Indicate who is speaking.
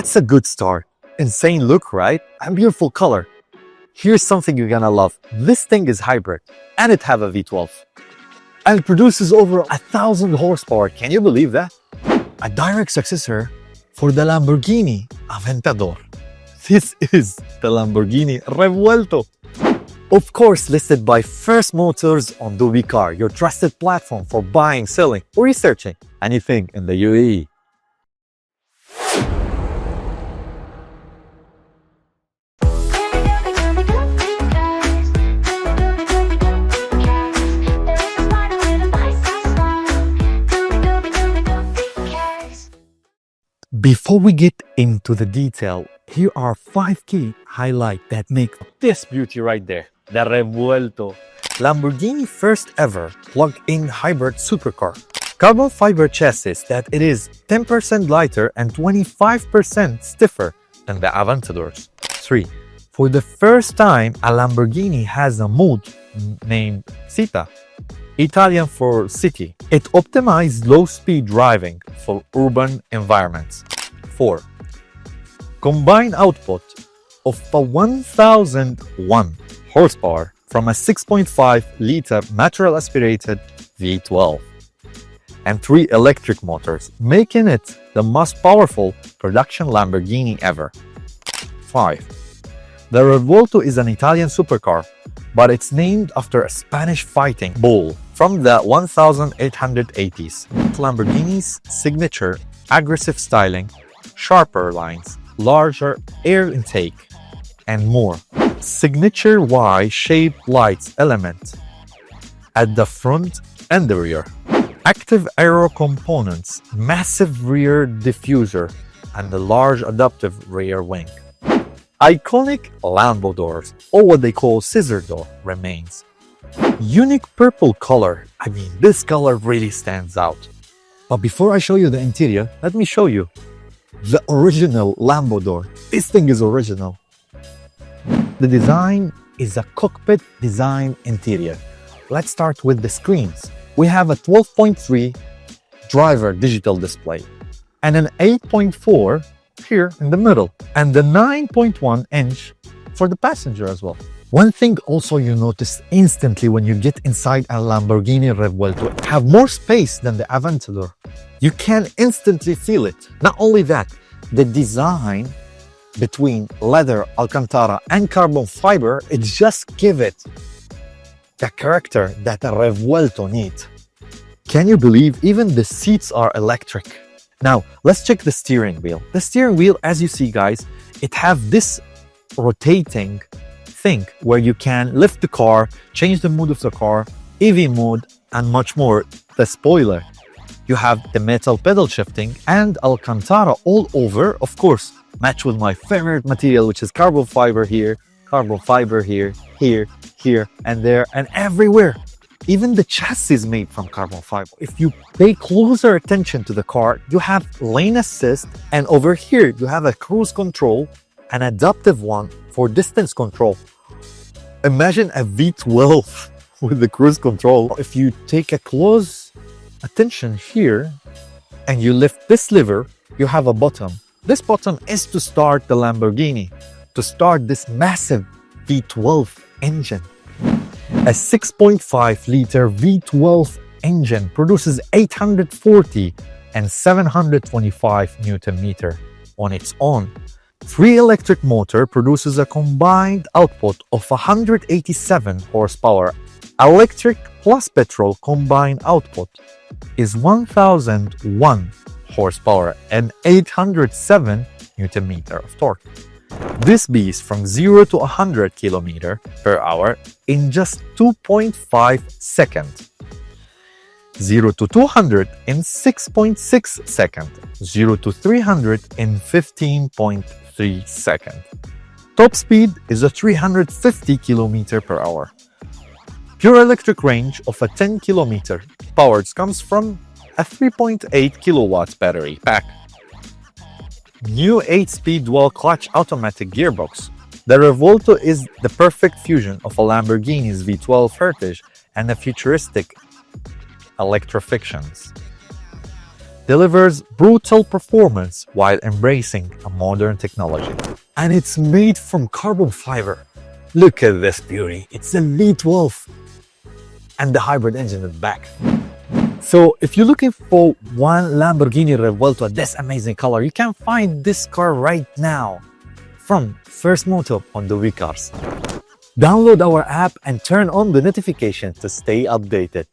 Speaker 1: That's a good start. Insane look, right? And beautiful color. Here's something you're gonna love. This thing is hybrid, and it have a V12. And it produces over 1,000 horsepower. Can you believe that? A direct successor for the Lamborghini Aventador. This is the Lamborghini Revuelto. Of course, listed by First Motors on Car, your trusted platform for buying, selling, or researching anything in the UAE. Before we get into the detail, here are 5 key highlights that make this beauty right there, the Revuelto. Lamborghini first ever plug-in hybrid supercar. Carbon fiber chassis that it is 10% lighter and 25% stiffer than the Aventadors. 3. For the first time, a Lamborghini has a mode named Città, Italian for city. It optimized low-speed driving for urban environments. 4. Combined output of a 1,001 horsepower from a 6.5-liter natural aspirated V12 and 3 electric motors, making it the most powerful production Lamborghini ever. 5. The Revuelto is an Italian supercar, but it's named after a Spanish fighting bull from the 1880s. Lamborghini's signature aggressive styling, sharper lines, larger air intake, and more. Signature Y-shaped lights element at the front and the rear. Active aero components, massive rear diffuser, and a large adaptive rear wing. Iconic Lambo doors, or what they call scissor door, remains. Unique purple color. I mean, this color really stands out. But before I show you the interior, let me show you the original Lambo door. This thing is original. The design is a cockpit design interior. Let's start with the screens. We have a 12.3 driver digital display and an 8.4 here in the middle, and the 9.1 inch for the passenger as well. One thing also you notice instantly when you get inside a Lamborghini Revuelto, it have more space than the Aventador. You can instantly feel it. Not only that, the design between leather, Alcantara, and carbon fiber, it just give it the character that a Revuelto needs. Can you believe even the seats are electric? Now, let's check the steering wheel. The steering wheel, as you see, guys, it have this rotating thing where you can lift the car, change the mood of the car, EV mode, and much more. The spoiler, you have the metal pedal shifting and Alcantara all over, of course, match with my favorite material, which is carbon fiber here, here, and there, and everywhere. Even the chassis is made from carbon fiber. If you pay closer attention to the car, you have lane assist, and over here you have a cruise control, an adaptive one for distance control. Imagine a V12 with the cruise control. If you take a close attention here and you lift this lever, you have a button. This button is to start the Lamborghini, to start this massive V12 engine. A 6.5-liter V12 engine produces 840 and 725 Nm on its own. 3 electric motor produces a combined output of 187 horsepower. Electric plus petrol combined output is 1,001 horsepower and 807 Nm of torque. This beast from 0 to 100 km/h in just 2.5 seconds. 0 to 200 in 6.6 seconds. 0 to 300 in 15.3 seconds. Top speed is a 350 km/h. Pure electric range of a 10 km. Powered comes from a 3.8 kilowatts battery pack. New 8-speed dual-clutch automatic gearbox. The Revuelto is the perfect fusion of a Lamborghini's V12 heritage and a futuristic electrifications. delivers brutal performance while embracing a modern technology. And it's made from carbon fiber. Look at this beauty, it's a V12 and the hybrid engine in the back. So if you're looking for one Lamborghini Revuelto, this amazing color, you can find this car right now from First Moto on the WeCars. Download our app and turn on the notification to stay updated.